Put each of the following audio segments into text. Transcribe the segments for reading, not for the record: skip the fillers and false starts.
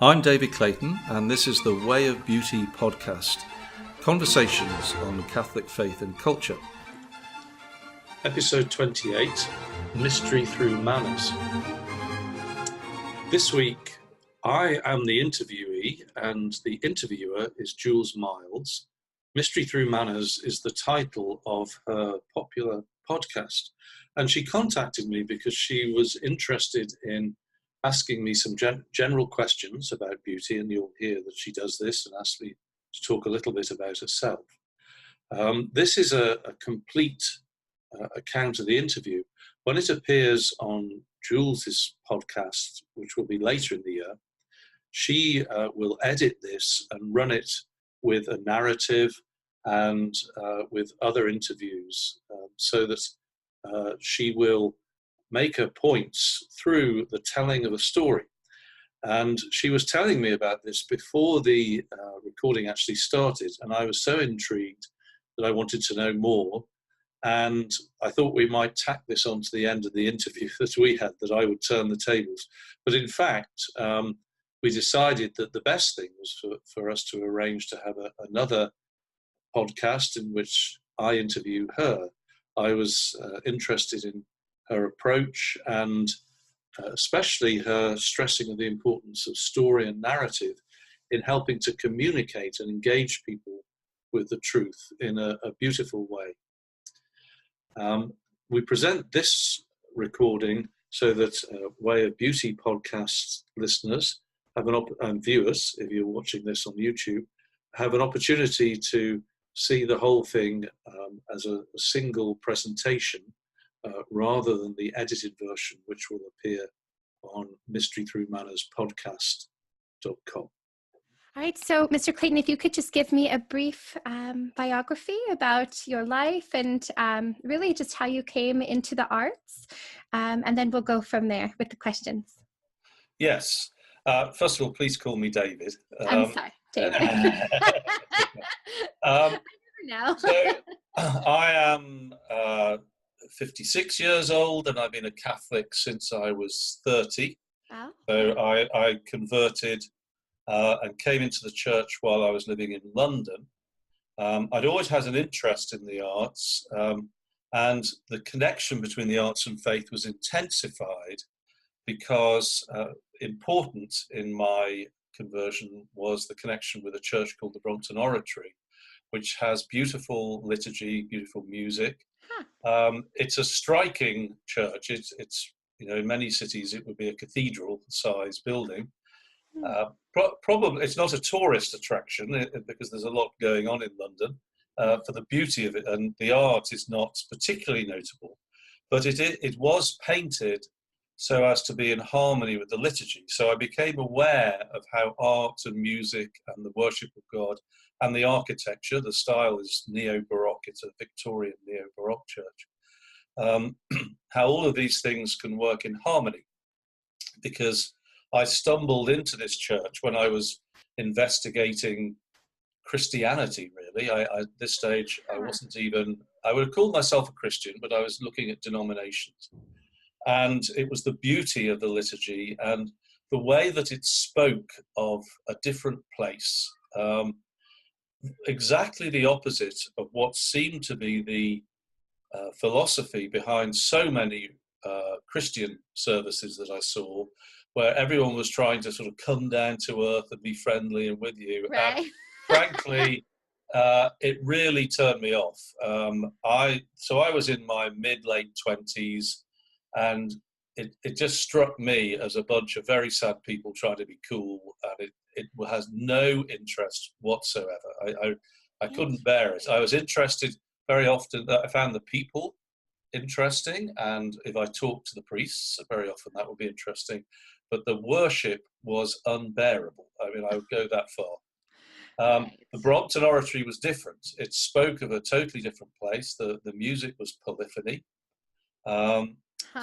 I'm David Clayton, and this is the Way of Beauty podcast, conversations on Catholic faith and culture. Episode 28, Mystery Through Manners. This week, I am the interviewee, and the interviewer is Jules Miles. Mystery Through Manners is the title of her popular podcast, and she contacted me because she was interested in asking me some general questions about beauty, and you'll hear that she does this and asked me to talk a little bit about herself. This is a complete account of the interview. When it appears on Jules's podcast, which will be later in the year, she will edit this and run it with a narrative and with other interviews, so that she will make her points through the telling of a story. And she was telling me about this before the recording actually started, and I was so intrigued that I wanted to know more. And I thought we might tack this on to the end of the interview that we had, that I would turn the tables. But in fact, we decided that the best thing was for us to arrange to have another podcast in which I interview her. I was interested in her approach, and especially her stressing of the importance of story and narrative in helping to communicate and engage people with the truth in a beautiful way. We present this recording so that Way of Beauty podcast listeners have and viewers, if you're watching this on YouTube, have an opportunity to see the whole thing as a single presentation, rather than the edited version, which will appear on mysterythroughmannerspodcast.com. All right, so Mr. Clayton, if you could just give me a brief biography about your life and really just how you came into the arts, and then we'll go from there with the questions. Yes. First of all, please call me David. I'm sorry, David. So I am 56 years old, and I've been a Catholic since I was 30. Wow. So I converted and came into the church while I was living in London. I'd always had an interest in the arts, and the connection between the arts and faith was intensified because important in my conversion was the connection with a church called the Brompton Oratory, which has beautiful liturgy, beautiful music. It's a striking church. It's in many cities it would be a cathedral-sized building. Probably it's not a tourist attraction because there's a lot going on in London for the beauty of it, and the art is not particularly notable. But it was painted so as to be in harmony with the liturgy. So I became aware of how art and music and the worship of God and the architecture, the style is neo-Baroque, it's a Victorian neo-Baroque church, how all of these things can work in harmony. Because I stumbled into this church when I was investigating Christianity, really. At this stage, I would have called myself a Christian, but I was looking at denominations. And it was the beauty of the liturgy and the way that it spoke of a different place, exactly the opposite of what seemed to be the philosophy behind so many Christian services that I saw, where everyone was trying to sort of come down to earth and be friendly and with you. Right. And frankly, it really turned me off. I was in my mid-late 20s, and it just struck me as a bunch of very sad people trying to be cool, and it has no interest whatsoever. I couldn't bear it. I was interested very often. I found the people interesting, and if I talked to the priests, very often that would be interesting. But the worship was unbearable. I mean, I would go that far. The Brompton Oratory was different. It spoke of a totally different place. The music was polyphony.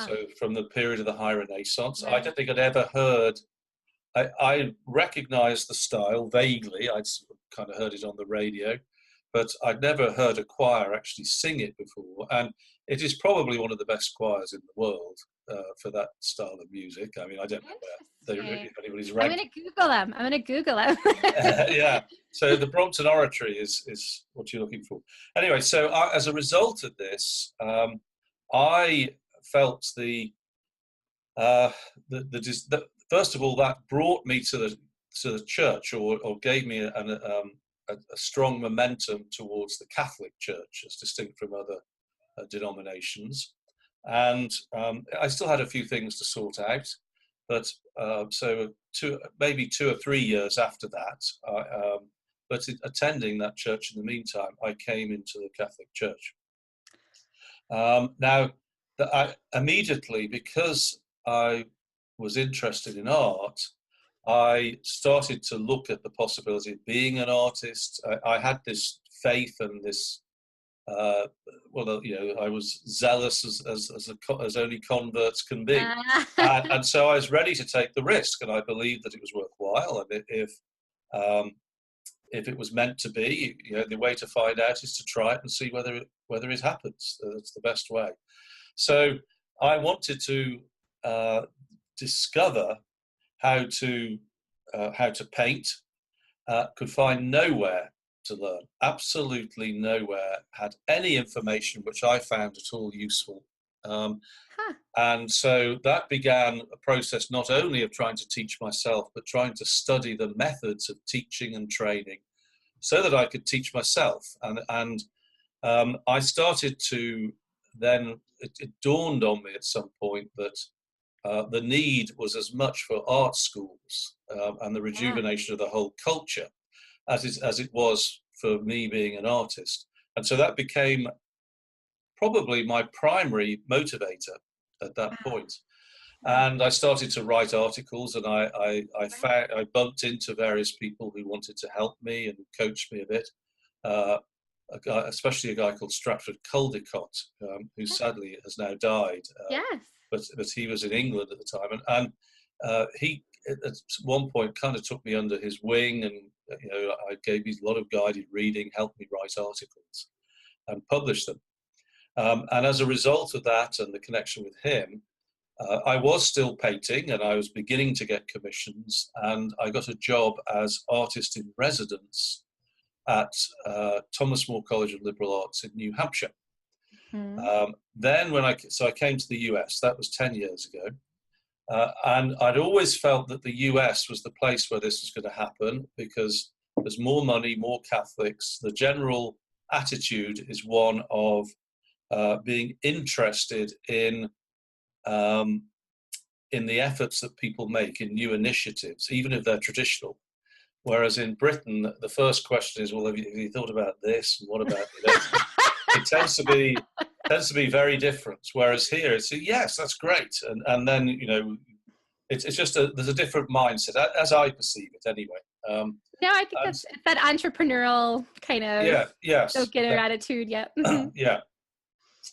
So from the period of the High Renaissance, I don't think I'd ever heard. I recognised the style vaguely. I'd kind of heard it on the radio, but I'd never heard a choir actually sing it before. And it is probably one of the best choirs in the world. for that style of music. I mean, I don't know if anybody's I'm ranked. going to Google them. I'm going to Google them. Yeah. So the Brompton Oratory is what you're looking for. Anyway, so as a result of this, I felt first of all, that brought me to the church, or gave me a strong momentum towards the Catholic Church, as distinct from other denominations. And I still had a few things to sort out, but maybe 2 or 3 years after that, but attending that church in the meantime, I came into the Catholic Church. Now, immediately, because I was interested in art, I started to look at the possibility of being an artist. I had this faith and this, I was zealous as only converts can be. And so I was ready to take the risk, and I believed that it was worthwhile. And if it was meant to be, the way to find out is to try it and see whether it happens. That's the best way. So I wanted to discover how to paint. Could find nowhere to learn, absolutely nowhere had any information which I found at all useful. And so that began a process not only of trying to teach myself, but trying to study the methods of teaching and training so that I could teach myself. And I started to then, it dawned on me at some point that the need was as much for art schools and the rejuvenation of the whole culture as it was for me being an artist. And so that became probably my primary motivator at that point. And I started to write articles, and I bumped into various people who wanted to help me and coach me a bit, especially a guy called Stratford Caldecott, who sadly has now died. Yes. But he was in England at the time, and he at one point kind of took me under his wing, and I gave me a lot of guided reading, helped me write articles, and publish them. And as a result of that and the connection with him, I was still painting, and I was beginning to get commissions, and I got a job as artist in residence at Thomas More College of Liberal Arts in New Hampshire. Then I came to the US. That was 10 years ago. And I'd always felt that the US was the place where this was going to happen, because there's more money, more Catholics. The general attitude is one of being interested in the efforts that people make in new initiatives, even if they're traditional. Whereas in Britain, the first question is, well, have you thought about this? And what about this? It tends to be very different. Whereas here, it's yes, that's great, and then it's just there's a different mindset, as I perceive it anyway. No, I think it's that entrepreneurial kind of go-getter attitude. Yeah. Yeah.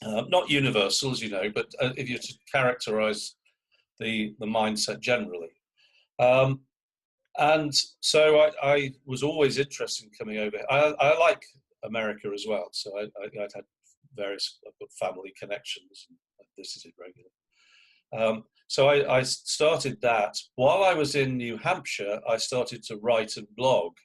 Not universal, as you know, but if you're to characterize the mindset generally. And so I was always interested in coming over. I like America as well, so I'd had I've got family connections, and I visited regularly. So I started that. While I was in New Hampshire, I started to write and blog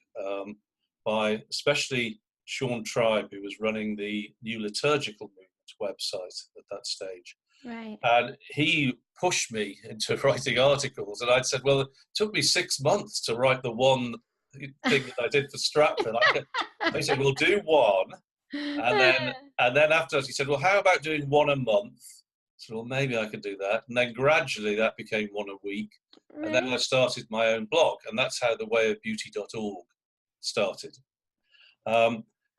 by especially Sean Tribe, who was running the New Liturgical Movement website at that stage. Right. And he pushed me into writing articles, and I'd said, well, it took me 6 months to write the one thing that I did for Stratford. I said, we'll do one, and then afterwards he said, well, how about doing one a month? I said, well, maybe I could do that. And then gradually that became one a week. Right. And then I started my own blog, and that's how the wayofbeauty.org started.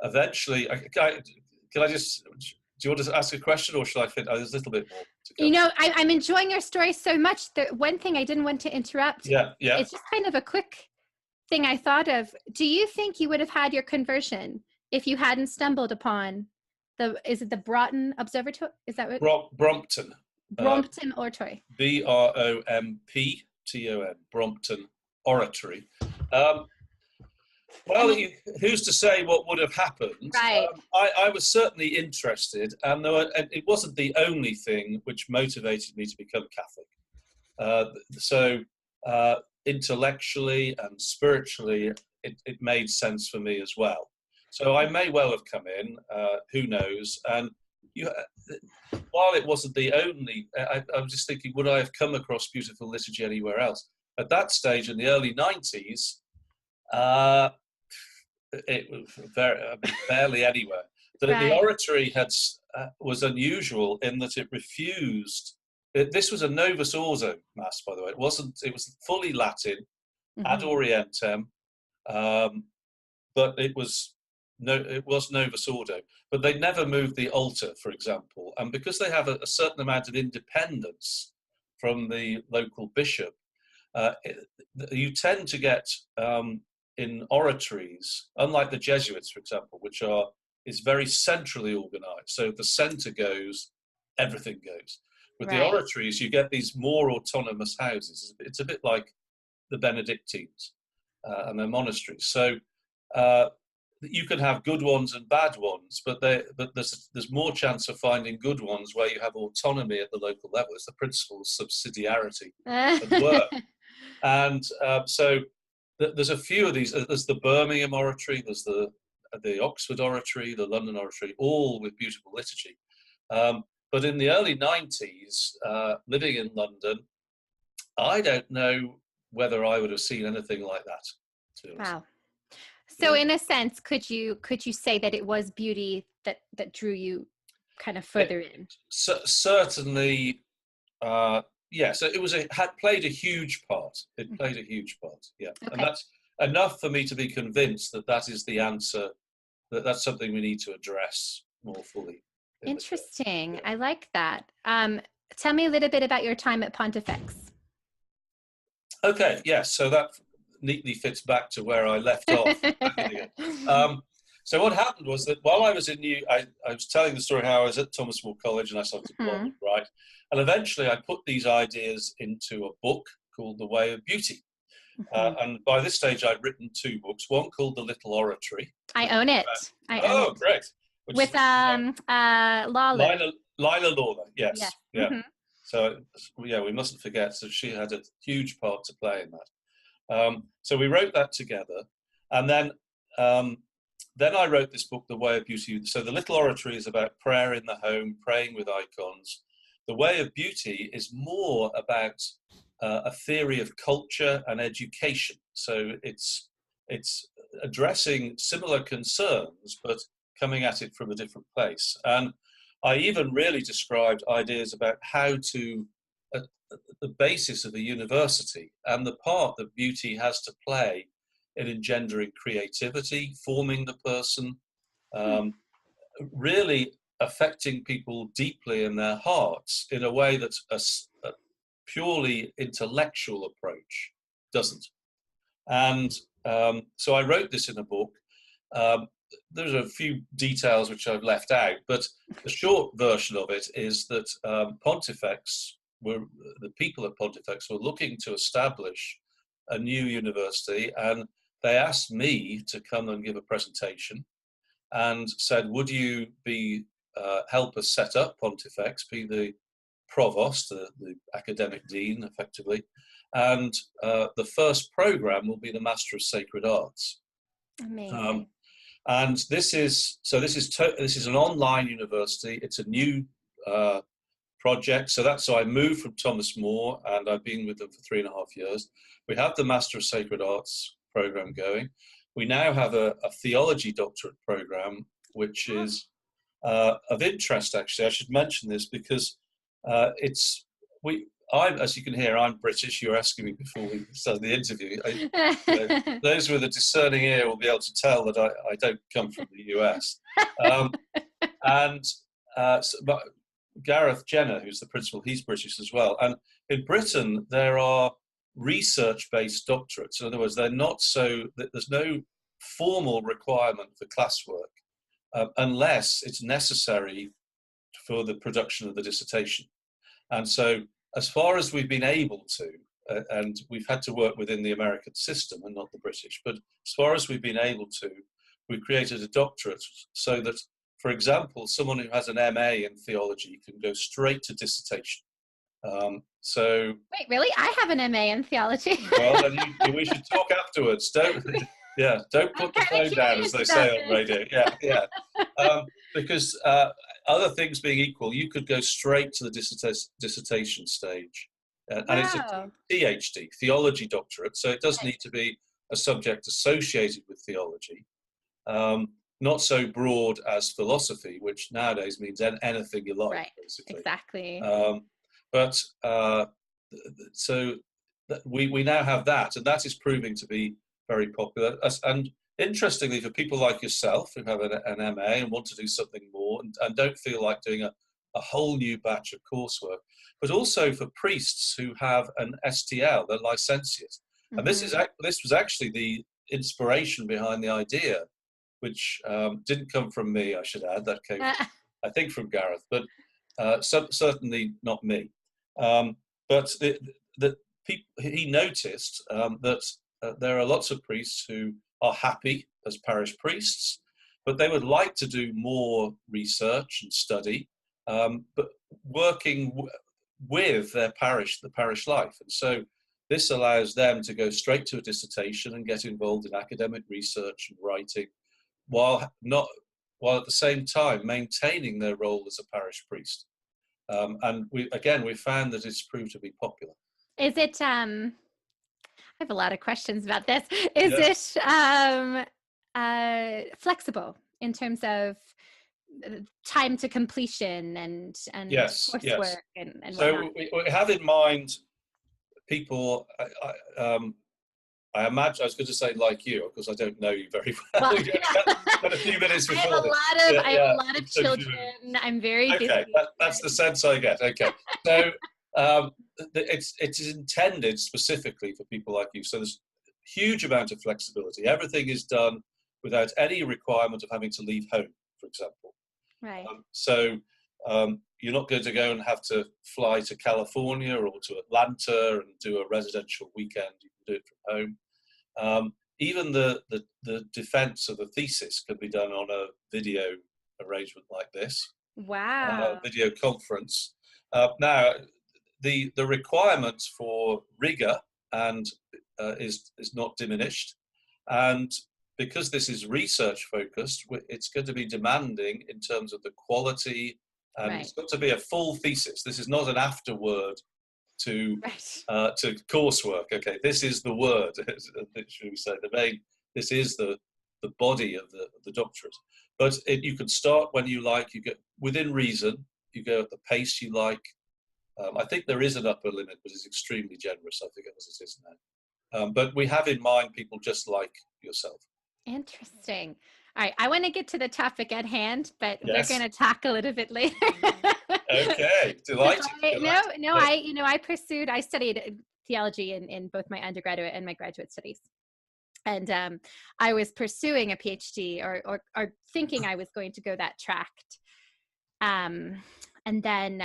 Eventually, can I just... Do you want to ask a question, or should I fit? There's a little bit more to go. I'm enjoying your story so much. The one thing I didn't want to interrupt. Yeah. It's just kind of a quick thing I thought of. Do you think you would have had your conversion if you hadn't stumbled upon is it the Broughton Observatory? Is that what? Brompton. Brompton Oratory. Brompton, Brompton Oratory. Well, I mean, who's to say what would have happened? right. I was certainly interested, and and it wasn't the only thing which motivated me to become Catholic. So intellectually and spiritually, it made sense for me as well. So I may well have come in, who knows? And you, while it wasn't the only, I was just thinking, would I have come across beautiful liturgy anywhere else? At that stage, in the early 90s, it was barely anywhere. The Right. oratory was unusual in that it refused. This was a Novus Ordo mass, by the way. It wasn't. It was fully Latin, ad orientem, but it was Novus Ordo. But they never moved the altar, for example, and because they have a certain amount of independence from the local bishop, you tend to get in oratories, unlike the Jesuits, for example, which is very centrally organized. So if the center goes, everything goes. With the oratories, you get these more autonomous houses. It's a bit like the Benedictines and their monasteries. So you can have good ones and bad ones, but there's more chance of finding good ones where you have autonomy at the local level. It's the principle of subsidiarity at work. And so there's a few of these. There's the Birmingham Oratory, there's the Oxford Oratory, the London Oratory, all with beautiful liturgy. But in the early 90s, living in London, I don't know whether I would have seen anything like that. Wow. So in a sense, could you say that it was beauty that drew you kind of further in? Certainly, yeah. So it had played a huge part. It played a huge part, yeah. Okay. And that's enough for me to be convinced that is the answer, that's something we need to address more fully. Interesting. I like that. Tell me a little bit about your time at Pontifex. Okay, yes. So that neatly fits back to where I left off. So what happened was that while I was in I was telling the story how I was at Thomas More College and I started to blog and write. And eventually I put these ideas into a book called The Way of Beauty. And by this stage I'd written 2 books, one called The Little Oratory. I own it. Great. With Lawler. Lila Lawler, yes. Yeah. Mm-hmm. So, yeah, we mustn't forget. So she had a huge part to play in that. So we wrote that together. And then I wrote this book, The Way of Beauty. So the Little Oratory is about prayer in the home, praying with icons. The Way of Beauty is more about a theory of culture and education. So it's addressing similar concerns, but coming at it from a different place. And I even really described ideas about how to, the basis of a university and the part that beauty has to play in engendering creativity, forming the person, really affecting people deeply in their hearts in a way that a purely intellectual approach doesn't. And so I wrote this in a book. There's a few details which I've left out, but the short version of it is that the people at Pontifex were looking to establish a new university, and they asked me to come and give a presentation and said, would you help us set up Pontifex, be the provost, the academic dean, effectively, and the first program will be the Master of Sacred Arts. Amazing. And this is an online university. It's a new project. So I moved from Thomas More, and I've been with them for 3.5 years. We have the Master of Sacred Arts program going. We now have a theology doctorate program, which is of interest. Actually, I should mention this because as you can hear, I'm British. You were asking me before we started the interview. Those with a discerning ear will be able to tell that I don't come from the US. But Gareth Jenner, who's the principal, he's British as well. And in Britain, there are research-based doctorates. In other words, there's no formal requirement for classwork unless it's necessary for the production of the dissertation. And so, as far as we've been able to, and we've had to work within the American system and not the British. But as far as we've been able to, we've created a doctorate so that, for example, someone who has an MA in theology can go straight to dissertation. So wait, really? I have an MA in theology. Well, then we should talk afterwards. Don't put the phone down, as they say on radio. Yeah. Because other things being equal, you could go straight to the dissertation stage, and it's a PhD, theology doctorate. So it does need to be a subject associated with theology, not so broad as philosophy, which nowadays means anything you like, right, basically. Exactly. But so we now have that, and that is proving to be very popular. And interestingly, for people like yourself who have an MA and want to do something more and don't feel like doing a whole new batch of coursework, but also for priests who have an STL, they're licentiate. And this was actually the inspiration behind the idea, which didn't come from me, I should add. That came, I think, from Gareth, but certainly not me. But he noticed that there are lots of priests who are happy as parish priests, but they would like to do more research and study, but working with their parish, the parish life. And so this allows them to go straight to a dissertation and get involved in academic research and writing, while at the same time maintaining their role as a parish priest. And we found that it's proved to be popular. Is it, I have a lot of questions about this. Is it flexible in terms of time to completion and coursework and so we have in mind people, I imagine, I was going to say like you, because I don't know you very well. But a few minutes before I have a lot of children. I'm very busy. Okay, that's the sense I get. Okay, so it's intended specifically for people like you. So there's a huge amount of flexibility. Everything is done without any requirement of having to leave home, for example. Right. So you're not going to go and have to fly to California or to Atlanta and do a residential weekend. You can do it from home. Even the defense of a thesis can be done on a video arrangement like this. Wow. Video conference. Now, the requirements for rigor and is not diminished, and because this is research focused, it's going to be demanding in terms of the quality, and It's got to be a full thesis. This is not an afterword to coursework. Okay, this is the word. Should we say this is the body of the doctorate. But you can start when you like. You get within reason. You go at the pace you like. I think there is an upper limit, but it's extremely generous. I think as it is now. But we have in mind people just like yourself. Interesting. All right, I want to get to the topic at hand, but we're going to talk a little bit later. Okay, delighted. I studied theology in both my undergraduate and my graduate studies. And I was pursuing a PhD or thinking I was going to go that track. And then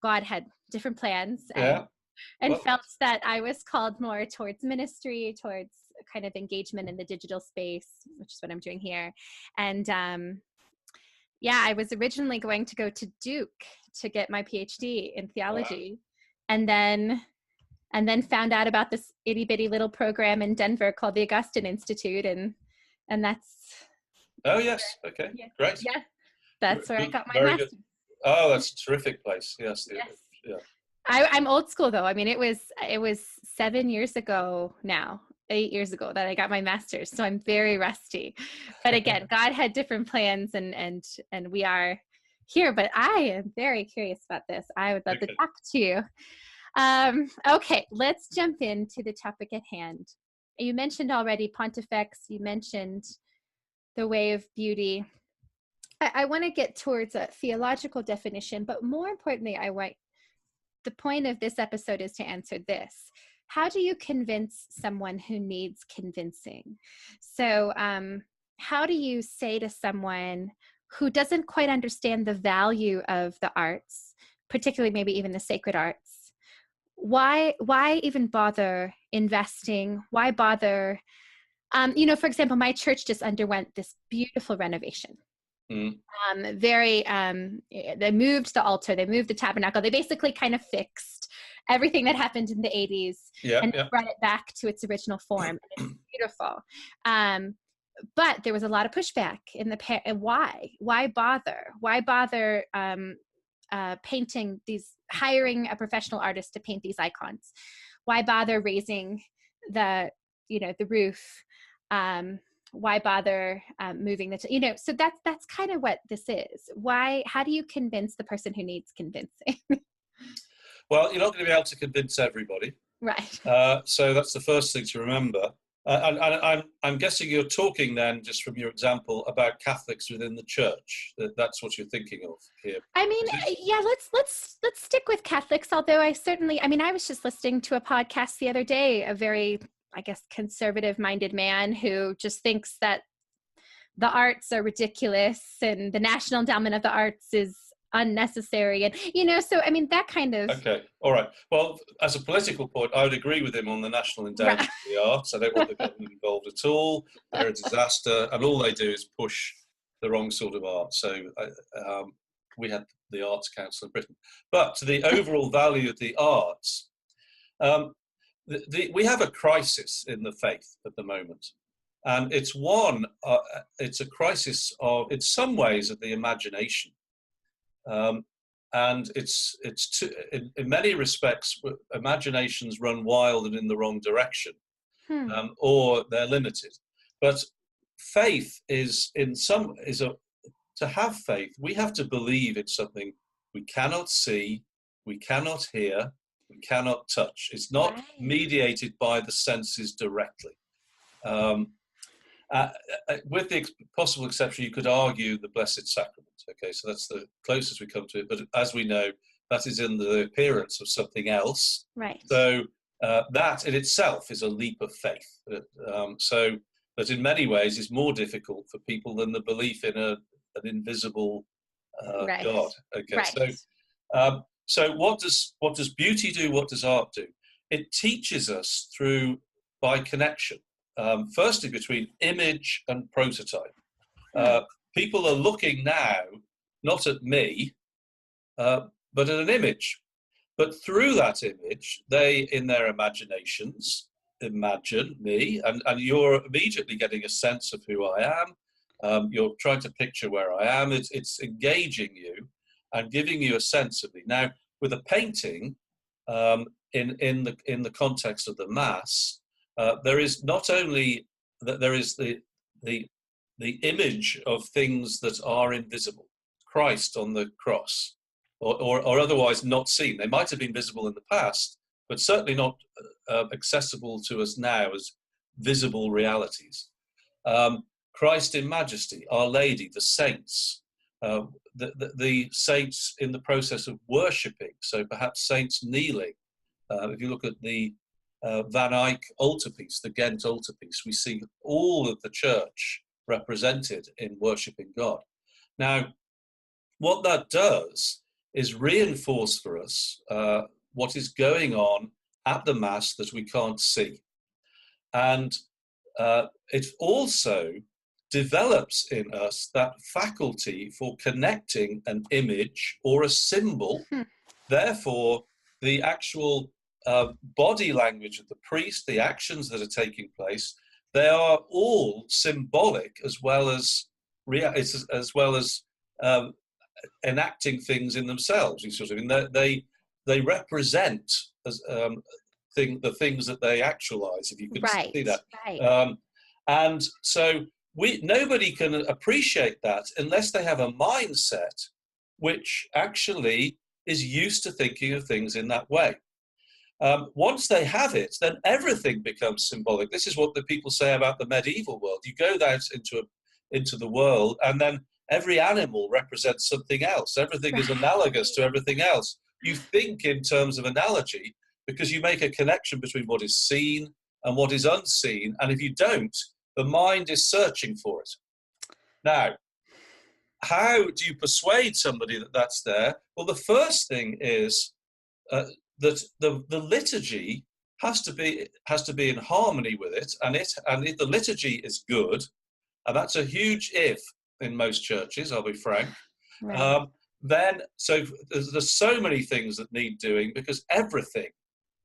God had different plans and felt that I was called more towards ministry, towards kind of engagement in the digital space, which is what I'm doing here. And I was originally going to go to Duke to get my PhD in theology. Wow. And then found out about this itty bitty little program in Denver called the Augustine Institute. And that's. Oh, yes. Okay. Yeah. Great. Yeah. That's where I got my master's. Good. Oh, that's a terrific place. Yes. Yeah. I'm old school though. I mean, it was 7 years ago now, 8 years ago that I got my master's. So I'm very rusty, but again, God had different plans and we are here, but I am very curious about this. I would love to talk to you. Okay, let's jump into the topic at hand. You mentioned already Pontifex, you mentioned the way of beauty. I want to get towards a theological definition, but more importantly, the point of this episode is to answer this. How do you convince someone who needs convincing? So how do you say to someone who doesn't quite understand the value of the arts, particularly maybe even the sacred arts, why even bother investing? Why bother? For example, my church just underwent this beautiful renovation. Mm. They moved the altar, they moved the tabernacle, they basically kind of fixed everything that happened in the 80s and brought it back to its original form. And it's beautiful. But there was a lot of pushback in why bother painting hiring a professional artist to paint these icons? Why bother raising the roof? Why bother moving so that's kind of what this is. How do you convince the person who needs convincing? Well, you're not going to be able to convince everybody. Right. So that's the first thing to remember. And I'm guessing you're talking then, just from your example, about Catholics within the church. That's what you're thinking of here. I mean, yeah, let's stick with Catholics, although I was just listening to a podcast the other day, a very, I guess, conservative-minded man who just thinks that the arts are ridiculous and the National Endowment of the Arts is unnecessary. And, so, I mean, that kind of... Okay, all right. Well, as a political point, I would agree with him on the National Endowment of the Arts. I don't want the government involved at all. They're a disaster, and all they do is push the wrong sort of art. So we had the Arts Council of Britain. But to the overall value of the arts, we have a crisis in the faith at the moment. And it's a crisis of, in some ways, of the imagination. And in many respects, imaginations run wild and in the wrong direction, or they're limited. But faith to have faith, we have to believe in something we cannot see, we cannot hear, we cannot touch. It's not mediated by the senses directly. With the possible exception, you could argue the Blessed Sacrament. Okay, so that's the closest we come to it. But as we know, that is in the appearance of something else. Right. So that in itself is a leap of faith. But in many ways is more difficult for people than the belief in an invisible God. Okay. Right. So what does beauty do? What does art do? It teaches us by connection. Firstly, between image and prototype. People are looking now, not at me, but at an image. But through that image, they, in their imaginations, imagine me, and you're immediately getting a sense of who I am. You're trying to picture where I am. It's engaging you and giving you a sense of me. Now, with a painting, in the context of the Mass, there is not only that there is the image of things that are invisible, Christ on the cross, or otherwise not seen. They might have been visible in the past, but certainly not accessible to us now as visible realities. Christ in majesty, Our Lady, the saints, the saints in the process of worshipping, so perhaps saints kneeling. If you look at the Van Eyck altarpiece, the Ghent altarpiece, we see all of the church represented in worshipping God. Now, what that does is reinforce for us what is going on at the Mass that we can't see. And it also develops in us that faculty for connecting an image or a symbol. Therefore, the actual body language of the priest, the actions that are taking place, they are all symbolic as well as enacting things in themselves. They represent the things that they actualize, if you can see that. Right. And so nobody can appreciate that unless they have a mindset which actually is used to thinking of things in that way. Once they have it, then everything becomes symbolic. This is what the people say about the medieval world. You go out into the world, and then every animal represents something else. Everything is analogous to everything else. You think in terms of analogy because you make a connection between what is seen and what is unseen. And if you don't, the mind is searching for it. Now, how do you persuade somebody that that's there? Well, the first thing is that the liturgy has to be in harmony with it, and if the liturgy is good, and that's a huge if in most churches, I'll be frank. Right. Then so there's so many things that need doing, because everything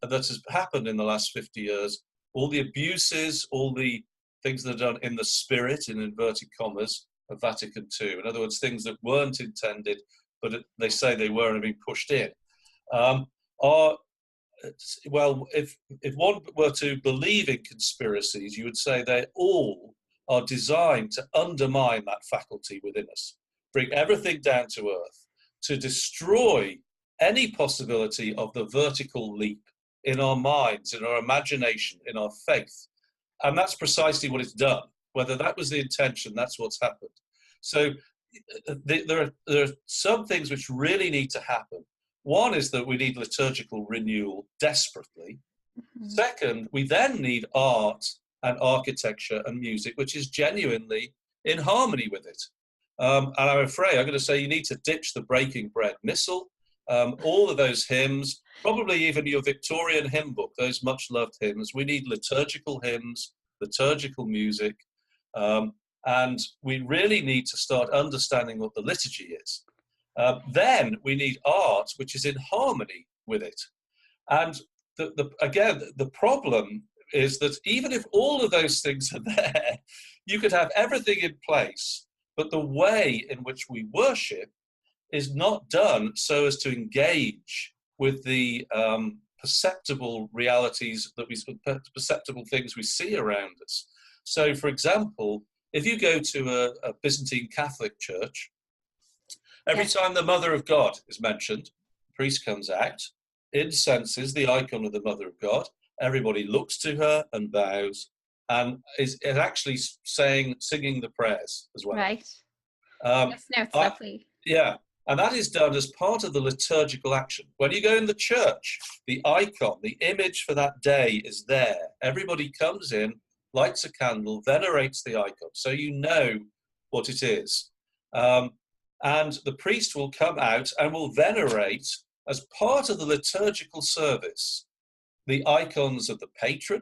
that has happened in the last 50 years, all the abuses, all the things that are done in the spirit, in inverted commas, of Vatican II. In other words, things that weren't intended, but they say they were and have been pushed in. Are well, if one were to believe in conspiracies, you would say they all are designed to undermine that faculty within us, bring everything down to earth, to destroy any possibility of the vertical leap in our minds, in our imagination, in our faith. And that's precisely what it's done. Whether that was the intention, that's what's happened. So there are some things which really need to happen. One is that we need liturgical renewal desperately. Mm-hmm. Second, we then need art and architecture and music, which is genuinely in harmony with it. And I'm afraid I'm going to say you need to ditch the breaking bread missal, all of those hymns, probably even your Victorian hymn book, those much loved hymns. We need liturgical hymns, liturgical music, and we really need to start understanding what the liturgy is. Then we need art which is in harmony with it. And again, the problem is that even if all of those things are there, you could have everything in place, but the way in which we worship is not done so as to engage with the perceptible realities, perceptible things we see around us. So, for example, if you go to a Byzantine Catholic church, every time the Mother of God is mentioned, the priest comes out, incenses the icon of the Mother of God, everybody looks to her and bows, and is actually singing the prayers as well. Right. Yes, no, it's lovely. Yeah, and that is done as part of the liturgical action. When you go in the church, the icon, the image for that day is there. Everybody comes in, lights a candle, venerates the icon, so you know what it is. And the priest will come out and will venerate, as part of the liturgical service, the icons of the patron,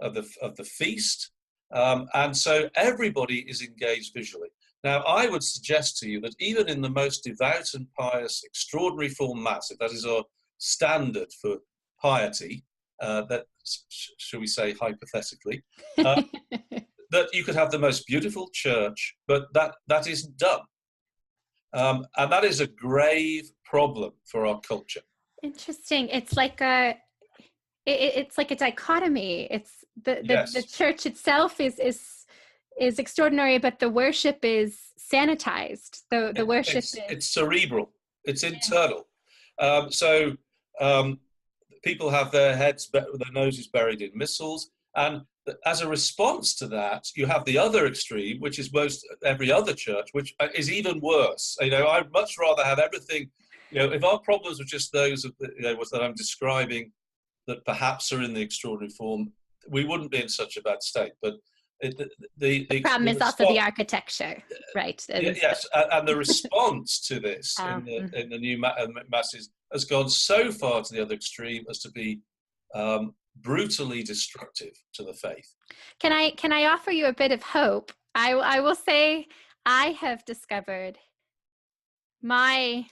of the feast, and so everybody is engaged visually. Now, I would suggest to you that even in the most devout and pious extraordinary form Mass, if that is our standard for piety, that, shall we say, hypothetically, that you could have the most beautiful church, but that isn't done. And that is a grave problem for our culture. Interesting. It's like it's like a dichotomy. It's the church itself is extraordinary, but the worship is sanitized. The worship it's cerebral. It's internal. So people have their noses buried in missals, and as a response to that, you have the other extreme, which is most every other church, which is even worse. I'd much rather have everything. If our problems were just those of that I'm describing, that perhaps are in the extraordinary form, we wouldn't be in such a bad state. But the problem is also the architecture, right? Yes, and the response to this in the new masses has gone so far to the other extreme as to be brutally destructive to the faith. Can I offer you a bit of hope? I will say I have discovered my,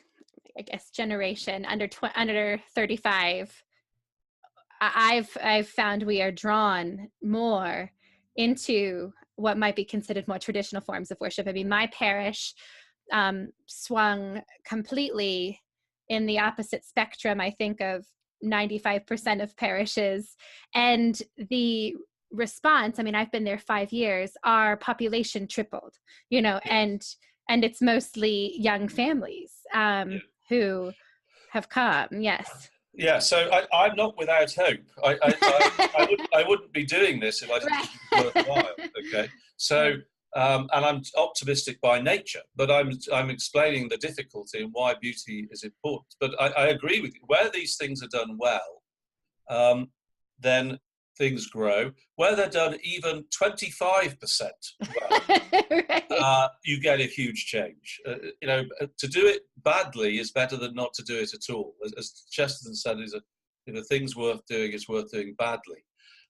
I guess, generation under 35. I've found we are drawn more into what might be considered more traditional forms of worship. I mean, my parish swung completely in the opposite spectrum, I think, of 95% of parishes. And the response, I mean, I've been there 5 years, our population tripled, and it's mostly young families who have come. Yes. Yeah, so I'm not without hope. I wouldn't be doing this if I didn't think it was worthwhile. Okay, so and I'm optimistic by nature, but I'm explaining the difficulty and why beauty is important. But I agree with you. Where these things are done well, then things grow. Where they're done even 25% well, right. You get a huge change. To do it badly is better than not to do it at all. As Chesterton said, is If a thing's worth doing, it's worth doing badly.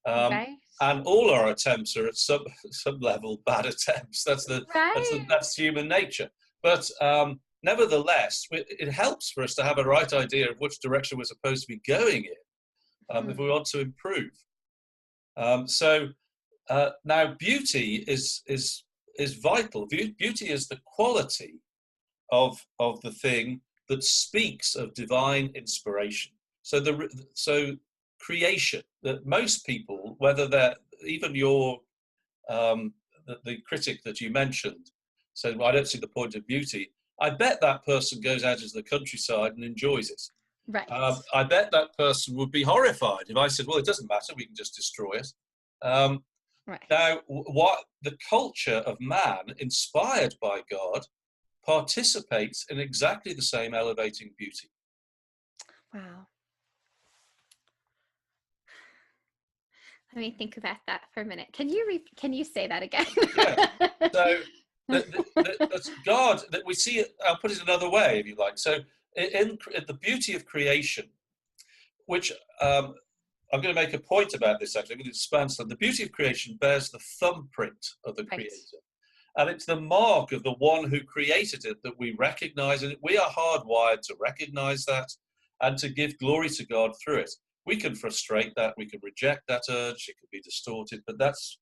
Right. And all our attempts are at some level bad attempts. Right. That's human nature. But nevertheless, it helps for us to have a right idea of which direction we're supposed to be going in if we want to improve. Now, beauty is vital. Beauty is the quality of the thing that speaks of divine inspiration. So creation, that most people, whether they're even the critic that you mentioned, said, well, I don't see the point of beauty. I bet that person goes out into the countryside and enjoys it. Right. I bet that person would be horrified if I said, well, it doesn't matter, we can just destroy it. Right. Now, what the culture of man, inspired by God, participates in exactly the same elevating beauty. Wow. Let me think about that for a minute. Can you say that again? Yeah. So that's God, that we see it, I'll put it another way, if you like. So in the beauty of creation, which I'm going to make a point about this, actually. I'm going to expand on the beauty of creation bears the thumbprint of the Creator. And it's the mark of the one who created it that we recognize. And we are hardwired to recognize that and to give glory to God through it. We can frustrate that. We can reject that urge. It can be distorted. But that's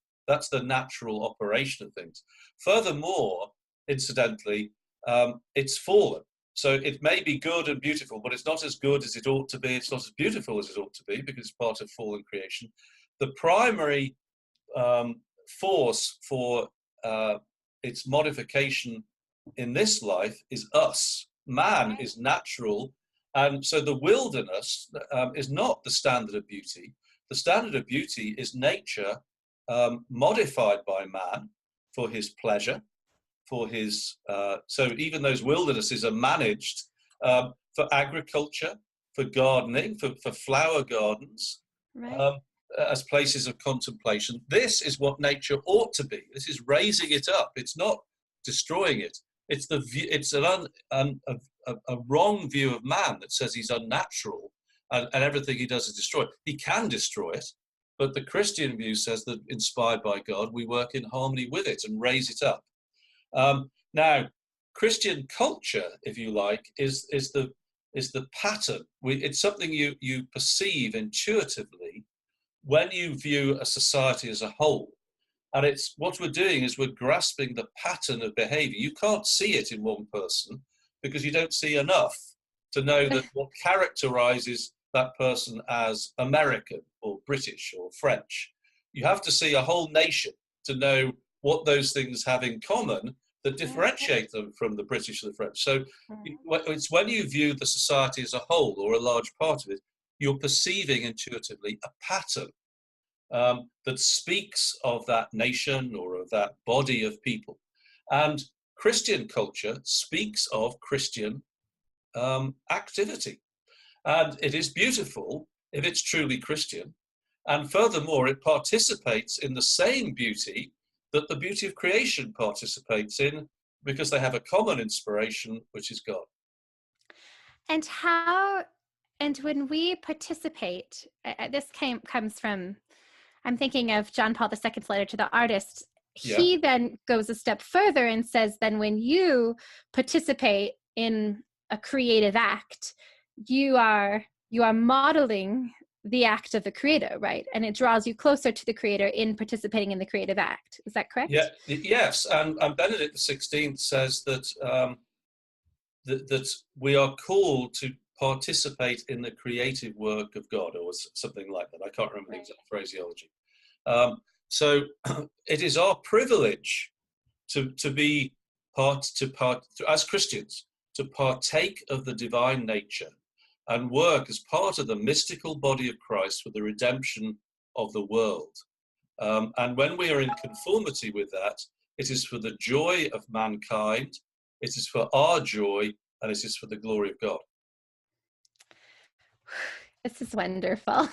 the natural operation of things. Furthermore, incidentally, it's fallen. So it may be good and beautiful, but it's not as good as it ought to be. It's not as beautiful as it ought to be because it's part of fallen creation. The primary force for its modification in this life is us. Man is natural, and so the wilderness is not the standard of beauty. The standard of beauty is nature modified by man for his pleasure, for his so even those wildernesses are managed for agriculture, for gardening, for flower gardens, as places of contemplation. This is what nature ought to be. This is raising it up. It's not destroying it. It's a wrong view of man that says he's unnatural and everything he does is destroyed. He can destroy it, but the Christian view says that inspired by God, we work in harmony with it and raise it up. Now, Christian culture, if you like, is the pattern. It's something you perceive intuitively when you view a society as a whole. And it's what we're doing is we're grasping the pattern of behavior. You can't see it in one person because you don't see enough to know that what characterizes that person as American or British or French. You have to see a whole nation to know what those things have in common that differentiate them from the British or the French. So it's when you view the society as a whole or a large part of it, you're perceiving intuitively a pattern that speaks of that nation or of that body of people. And Christian culture speaks of Christian activity. And it is beautiful if it's truly Christian. And furthermore, it participates in the same beauty that the beauty of creation participates in because they have a common inspiration, which is God. And when we participate, this comes from, I'm thinking of John Paul II's letter to the artists. He then goes a step further and says, then when you participate in a creative act, you are modeling the act of the creator, right? And it draws you closer to the creator in participating in the creative act. Is that correct? Yeah. Yes. And Benedict XVI says that that we are called to participate in the creative work of God, or something like that. I can't remember the exact phraseology. So it is our privilege to be as Christians, to partake of the divine nature and work as part of the mystical body of Christ for the redemption of the world. And when we are in conformity with that, it is for the joy of mankind, it is for our joy, and it is for the glory of God. This is wonderful.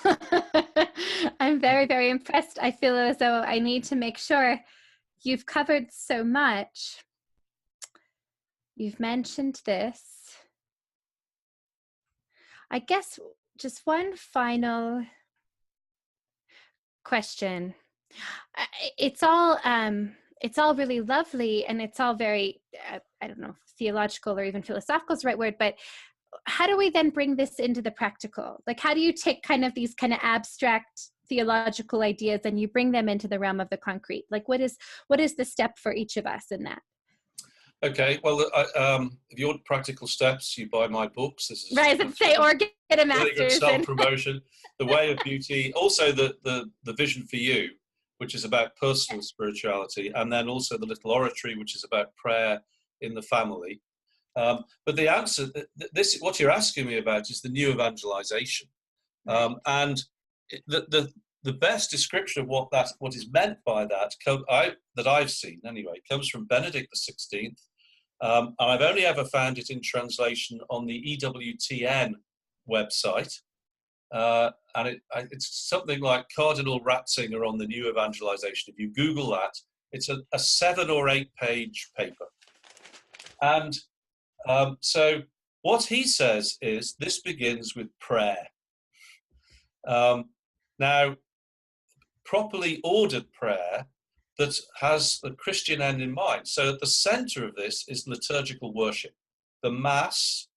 I'm very, very impressed. I feel as though I need to make sure you've covered so much. You've mentioned this. I guess just one final question. Uh, It's all really lovely, and it's all very I don't know if theological or even philosophical is the right word, but how do we then bring this into the practical? Like, how do you take kind of these kind of abstract theological ideas and you bring them into the realm of the concrete? Like, what is the step for each of us in that? Okay, well, if you want practical steps, you buy my books. This is Right, as say, or get a really good master's. self-promotion. The Way of Beauty, also the Vision for You, which is about personal spirituality, and then also the Little Oratory, which is about prayer in the family. But the answer, what you're asking me about, is the new evangelization, and the best description of what is meant by that that I've seen anyway comes from Benedict XVI, and I've only ever found it in translation on the EWTN website, and it's something like Cardinal Ratzinger on the new evangelization. If you Google that, it's a 7 or 8 page paper, and so what he says is this begins with prayer. Now, properly ordered prayer that has the Christian end in mind. So at the center of this is liturgical worship, the Mass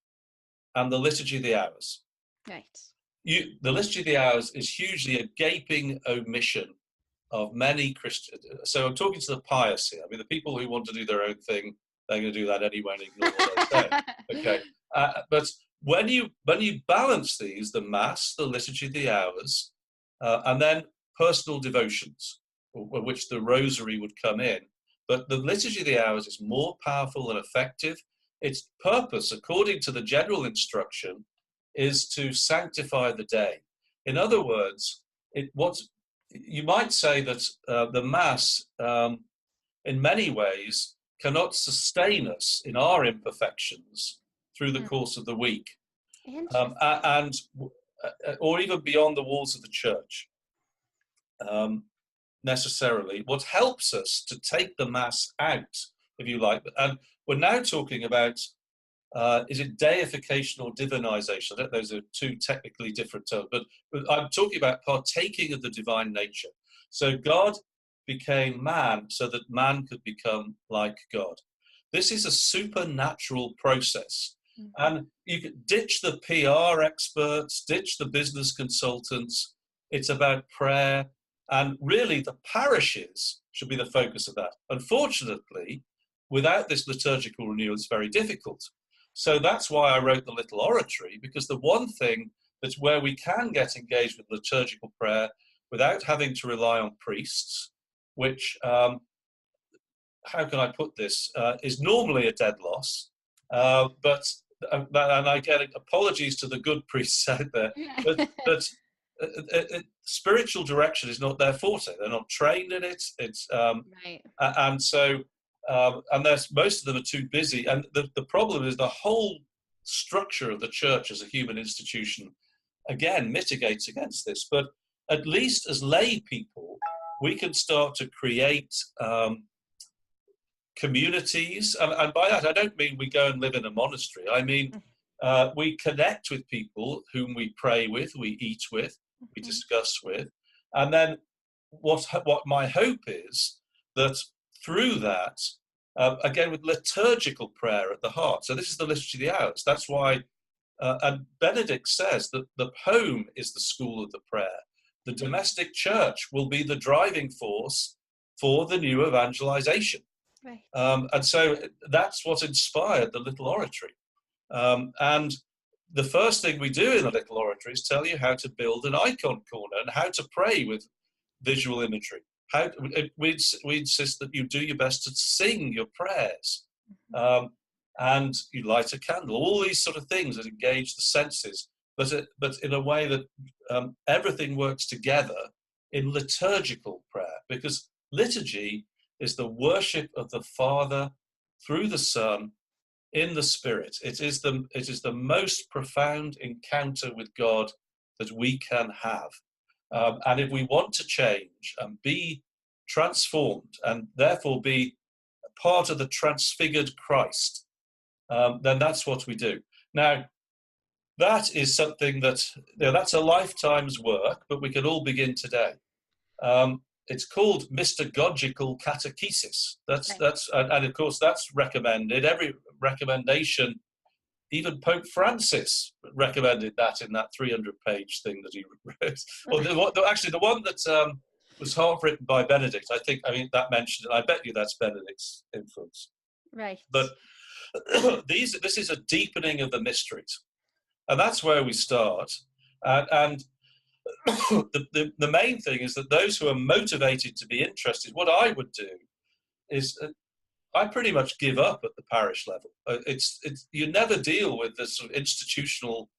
and the Liturgy of the Hours. Right. The Liturgy of the Hours is hugely a gaping omission of many Christians. So I'm talking to the pious here. I mean, the people who want to do their own thing, they're going to do that anyway and ignore what I say. Okay. But when you balance these, the Mass, the Liturgy of the Hours, and then personal devotions, which the Rosary would come in, but the Liturgy of the Hours is more powerful and effective. Its purpose, according to the general instruction, is to sanctify the day. In other words, you might say that the Mass, in many ways, cannot sustain us in our imperfections through the course of the week, or even beyond the walls of the church, necessarily. What helps us to take the Mass out, if you like, and we're now talking about, is it deification or divinization? Those are two technically different terms, but I'm talking about partaking of the divine nature. So God became man so that man could become like God. This is a supernatural process. And you can ditch the PR experts, ditch the business consultants. It's about prayer. And really, the parishes should be the focus of that. Unfortunately, without this liturgical renewal, it's very difficult. So that's why I wrote the Little Oratory, because the one thing that's where we can get engaged with liturgical prayer without having to rely on priests, which, how can I put this, is normally a dead loss. And I get apologies to the good priests out there, but spiritual direction is not their forte. They're not trained in it. It's right. And so and most of them are too busy. And the problem is the whole structure of the church as a human institution, again, mitigates against this. But at least as lay people, we can start to create communities, and by that I don't mean we go and live in a monastery. I mean we connect with people whom we pray with, we eat with, we discuss with, and then what my hope is that through that, again with liturgical prayer at the heart. So this is the Liturgy of the Hours. That's why, and Benedict says that the home is the school of the prayer. The domestic church will be the driving force for the new evangelization. Right. And so that's what inspired the Little Oratory. And the first thing we do in the Little Oratory is tell you how to build an icon corner and how to pray with visual imagery. We insist that you do your best to sing your prayers, and you light a candle. All these sort of things that engage the senses, but in a way that everything works together in liturgical prayer, because liturgy is the worship of the Father through the Son in the Spirit. It is the most profound encounter with God that we can have. And if we want to change and be transformed and therefore be part of the transfigured Christ, then that's what we do. Now, that is something that, that's a lifetime's work, but we can all begin today. It's called mystagogical catechesis. And of course that's recommended. Every recommendation, even Pope Francis recommended that in that 300-page thing that he wrote. Well, actually, the one that was half written by Benedict, I mean, that mentioned it. I bet you that's Benedict's influence. Right. But this is a deepening of the mysteries. And that's where we start. And the main thing is that those who are motivated to be interested, what I would do is I pretty much give up at the parish level. You never deal with this sort of institutional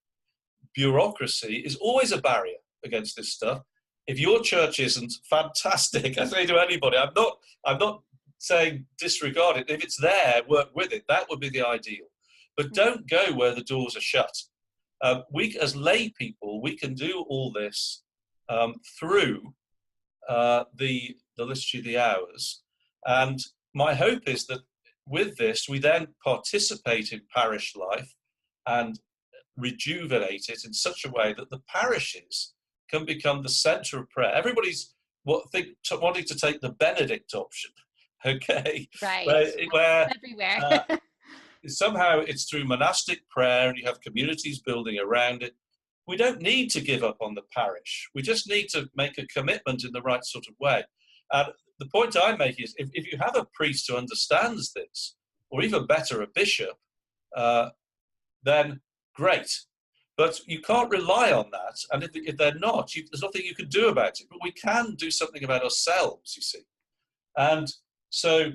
bureaucracy. Is always a barrier against this stuff. If your church isn't fantastic, I say to anybody, I'm not saying disregard it. If it's there, work with it. That would be the ideal. But don't go where the doors are shut. We, as lay people, we can do all this through the Liturgy of the Hours. And my hope is that with this, we then participate in parish life and rejuvenate it in such a way that the parishes can become the centre of prayer. Everybody's wanting to take the Benedict option, okay? Right. Where everywhere. Somehow it's through monastic prayer and you have communities building around it. We don't need to give up on the parish. We just need to make a commitment in the right sort of way. And the point I make is if you have a priest who understands this, or even better, a bishop, then great. But you can't rely on that. And if they're not, there's nothing you can do about it. But we can do something about ourselves, you see. And so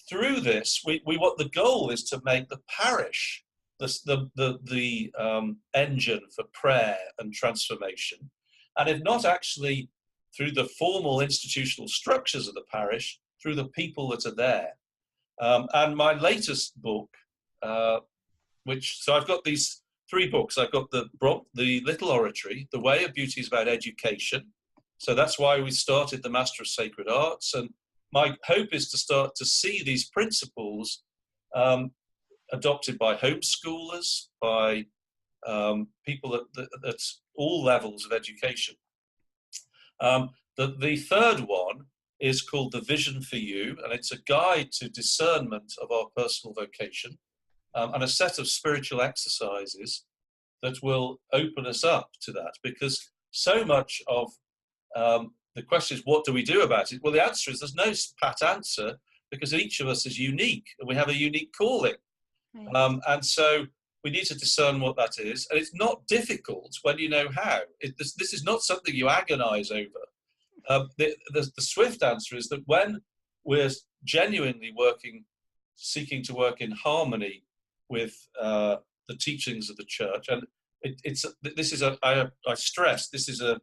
through this, we what the goal is to make the parish the engine for prayer and transformation. And if not actually through the formal institutional structures of the parish, through the people that are there. And my latest book, so I've got these 3 books. I've got the Little Oratory, The Way of Beauty is about education. So that's why we started the Master of Sacred Arts. And my hope is to start to see these principles adopted by homeschoolers, by people at all levels of education. The third one is called The Vision for You, and it's a guide to discernment of our personal vocation, and a set of spiritual exercises that will open us up to that, because so much of the question is, what do we do about it? Well, the answer is there's no pat answer, because each of us is unique and we have a unique calling. Right. And so we need to discern what that is. And it's not difficult when you know how. This is not something you agonize over. The swift answer is that when we're genuinely seeking to work in harmony with the teachings of the church, and I stress, this is a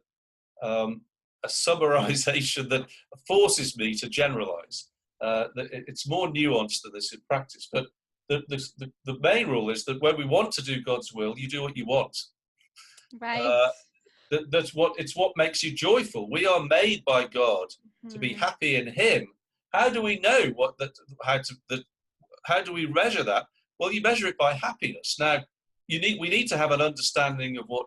summarization that forces me to generalize. It's more nuanced than this in practice, but the main rule is that when we want to do God's will, you do what you want. Right. It's what makes you joyful. We are made by God to be happy in Him. How do we know how do we measure that? Well, you measure it by happiness. Now, we need to have an understanding of what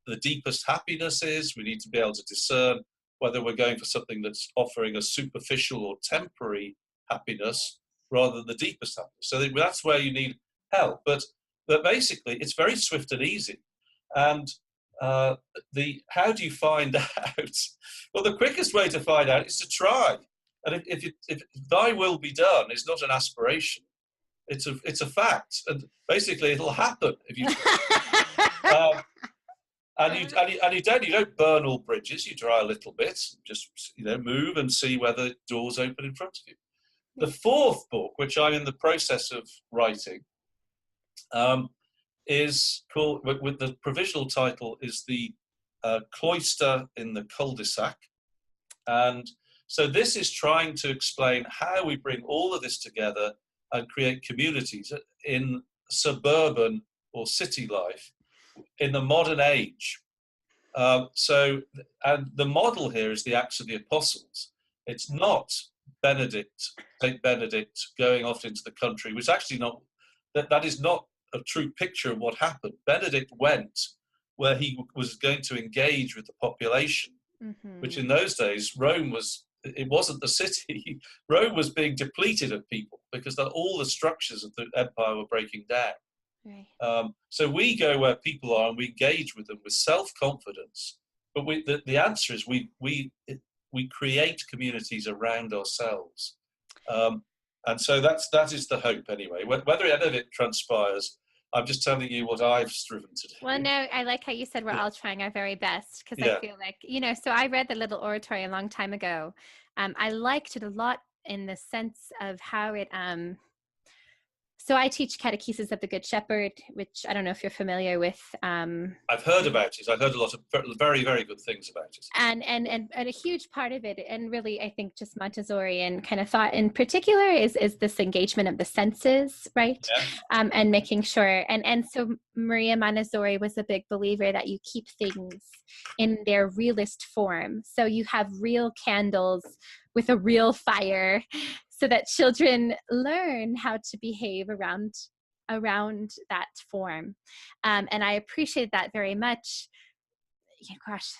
the deepest happiness is. We need to be able to discern whether we're going for something that's offering a superficial or temporary happiness rather than the deepest happiness. So that's where you need help. But basically, it's very swift and easy. And how do you find out? Well, the quickest way to find out is to try. And if thy will be done is not an aspiration, it's a fact. And basically, it'll happen if you. And you don't burn all bridges. You try a little bit, just move and see whether doors open in front of you. The 4th book, which I'm in the process of writing, is called, with the provisional title, is The Cloister in the Cul-de-sac. And so this is trying to explain how we bring all of this together and create communities in suburban or city life in the modern age. And the model here is the Acts of the Apostles. It's not Saint Benedict going off into the country, which actually that is not a true picture of what happened. Benedict went where he was going to engage with the population, which in those days, it wasn't the city. Rome was being depleted of people because all the structures of the empire were breaking down. Right. So we go where people are and we engage with them with self-confidence. But the answer is we create communities around ourselves. And so that is the hope anyway. Whether any of it transpires, I'm just telling you what I've striven to do. Well, no, I like how you said we're all trying our very best, because I feel like, so I read the little oratory a long time ago. I liked it a lot in the sense of how it, so I teach catechesis of the Good Shepherd, which I don't know if you're familiar with. I've heard about it. I've heard a lot of very, very good things about it. And a huge part of it, and really I think just Montessorian kind of thought in particular, is this engagement of the senses, right? Yeah. And making sure, and so Maria Montessori was a big believer that you keep things in their realist form. So you have real candles with a real fire, so that children learn how to behave around that form. And I appreciate that very much. Gosh,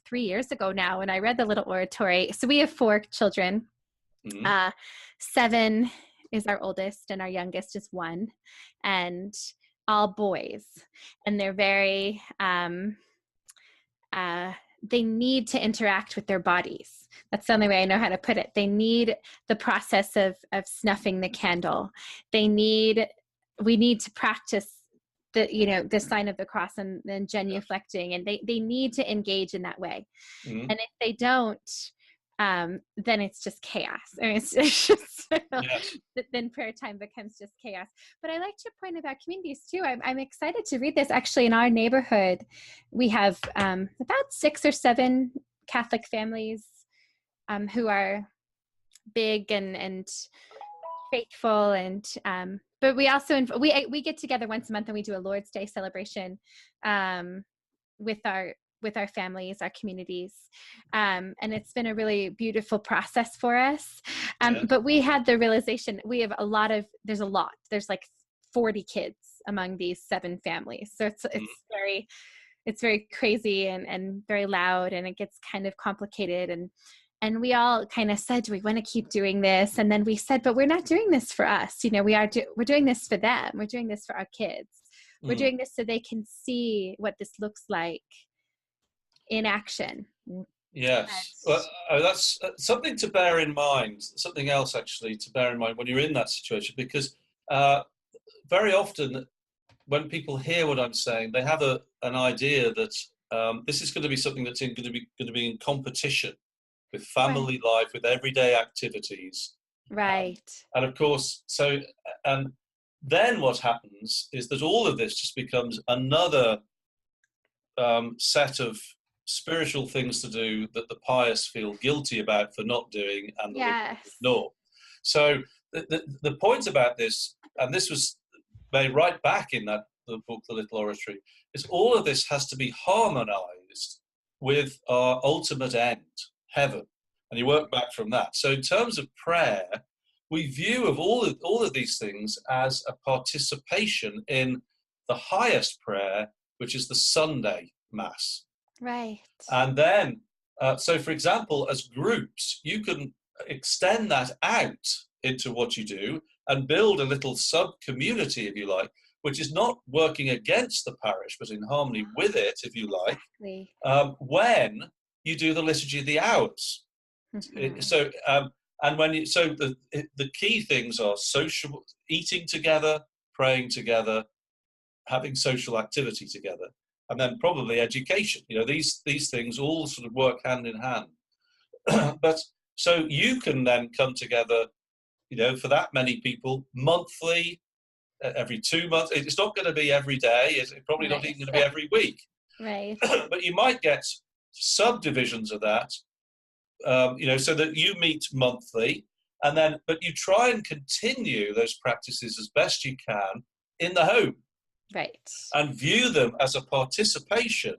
3 years ago now, when I read the little oratory. So we have 4 children. 7 is our oldest and our youngest is 1, and all boys. And they're very, they need to interact with their bodies. That's the only way I know how to put it. They need the process of snuffing the candle. We need to practice the sign of the cross and then genuflecting, and they need to engage in that way. And if they don't, then it's just chaos. I mean, it's just, then prayer time becomes just chaos. But I liked your point about communities too. I'm excited to read this. Actually, in our neighborhood, we have about 6 or 7 Catholic families who are big and faithful, and but we also we get together once a month and we do a Lord's Day celebration with our families, our communities, and it's been a really beautiful process for us. But we had the realization there's like 40 kids among these 7 families, so it's very crazy and very loud, and it gets kind of complicated, and we all kind of said, do we want to keep doing this? And then we said, but we're not doing this for us. We're doing this for them. We're doing this for our kids. We're doing this so they can see what this looks like in action. Yes. Well, that's something to bear in mind. Something else actually to bear in mind when you're in that situation, because very often when people hear what I'm saying, they have an idea that this is going to be something that's going to be in competition with family life, with everyday activities. Right. And of course, and then what happens is that all of this just becomes another set of spiritual things to do that the pious feel guilty about for not doing, and the liberals ignore. So the point about this, and this was made right back in the book, The Little Oratory, is all of this has to be harmonized with our ultimate end, heaven, and you work back from that. So in terms of prayer, we view of all of these things as a participation in the highest prayer, which is the Sunday Mass. Right. And then, so for example, as groups, you can extend that out into what you do and build a little sub-community, if you like, which is not working against the parish, but in harmony with it, if you like, when you do the Liturgy of the Hours. So, and the key things are social, eating together, praying together, having social activity together, and then probably education. These things all sort of work hand in hand. But so you can then come together, for that many people, monthly, every 2 months. It's not going to be every day. It's probably not even going to be every week. Right. But you might get subdivisions of that, so that you meet monthly, but you try and continue those practices as best you can in the home. Right. And view them as a participation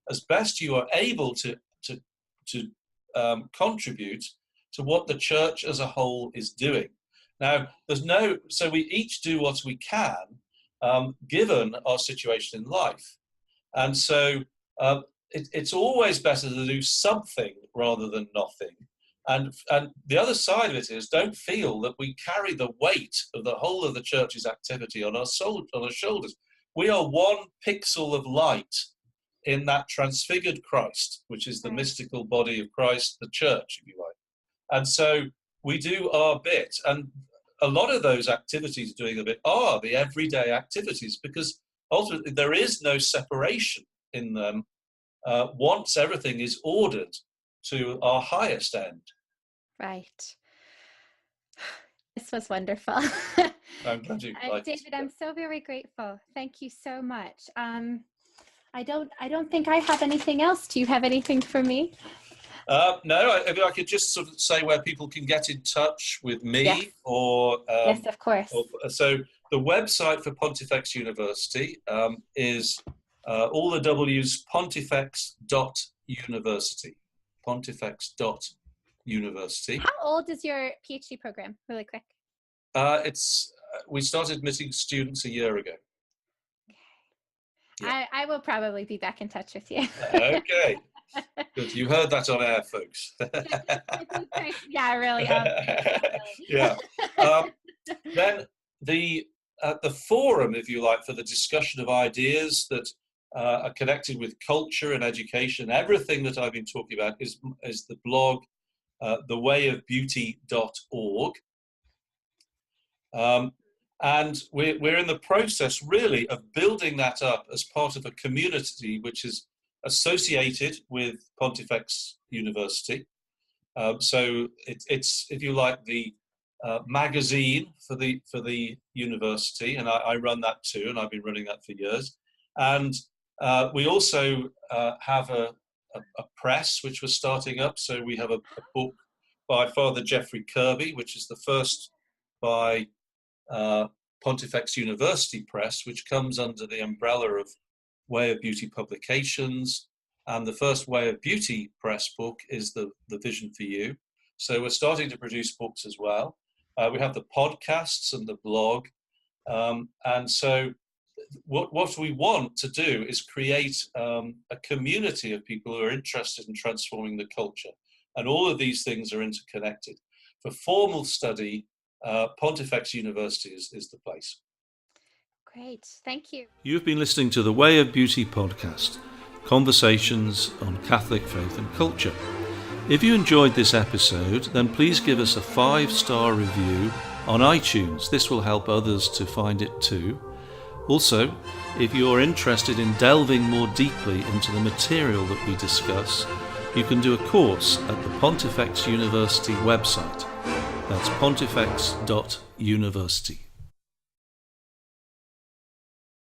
as best you are able to contribute to what the church as a whole is doing. Now, so we each do what we can, given our situation in life. And so it's always better to do something rather than nothing. And the other side of it is, don't feel that we carry the weight of the whole of the church's activity on our shoulders. We are one pixel of light in that transfigured Christ, which is the mystical body of Christ, the church, if you like. And so we do our bit. And a lot of those activities doing a bit are the everyday activities, because ultimately there is no separation in them once everything is ordered to our highest end. Right. This was wonderful. I'm glad you liked it. David, I'm so very grateful. Thank you so much. I don't think I have anything else. Do you have anything for me? No, I could just sort of say where people can get in touch with me. Yes. Or yes, of course. So the website for Pontifex University is all the W's, pontifex.university. Pontifex.university. How old is your PhD program? Really quick. We started admitting students a year ago. Yeah. I will probably be back in touch with you. Okay. Good. You heard that on air, folks. Yeah, really. Yeah. Then the forum, if you like, for the discussion of ideas that are connected with culture and education, everything that I've been talking about is the blog, thewayofbeauty.org. And we're in the process, really, of building that up as part of a community which is associated with Pontifex University. So it's, if you like, the magazine for the university, and I run that too, and I've been running that for years. And we also have a press which we're starting up. So we have a book by Father Jeffrey Kirby, which is the first by Pontifex University Press, which comes under the umbrella of Way of Beauty Publications, and the first Way of Beauty Press book is the Vision for You. So we're starting to produce books as well. We have the podcasts and the blog, and so what we want to do is create a community of people who are interested in transforming the culture, and all of these things are interconnected. For formal study, Pontifex University is the place. Great, thank you. You've been listening to the Way of Beauty podcast, conversations on Catholic faith and culture. If you enjoyed this episode, then please give us a 5-star review on iTunes. This will help others to find it too. Also, if you're interested in delving more deeply into the material that we discuss, you can do a course at the Pontifex University website. That's pontifex.university.